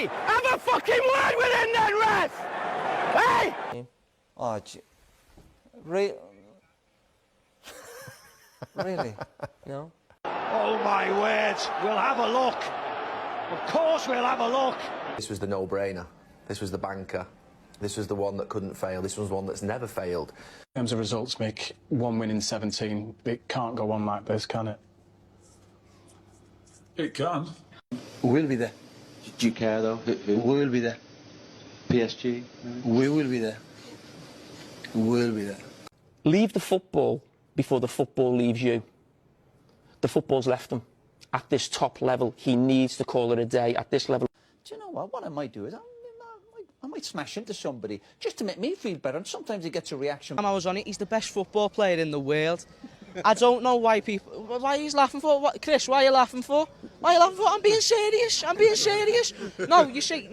Hey, have a fucking word with him then, ref! Hey! Oh, really? No? Oh my word, we'll have a look. Of course we'll have a look. This was the no-brainer. This was the banker. This was the one that couldn't fail. This was one that's never failed. In terms of results, Mick, 1 win in 17. It can't go on like this, can it? It can. We'll be there. Do you care though? Who? We will be there. PSG? We will be there. We'll be there. Leave the football before the football leaves you. The football's left him. At this top level, he needs to call it a day at this level. Do you know what? What I might do is I might smash into somebody just to make me feel better, and sometimes he gets a reaction. I was on it, he's the best football player in the world. I don't know why he's laughing for. Chris, why are you laughing for? Why are you laughing for? I'm being serious. No, you see,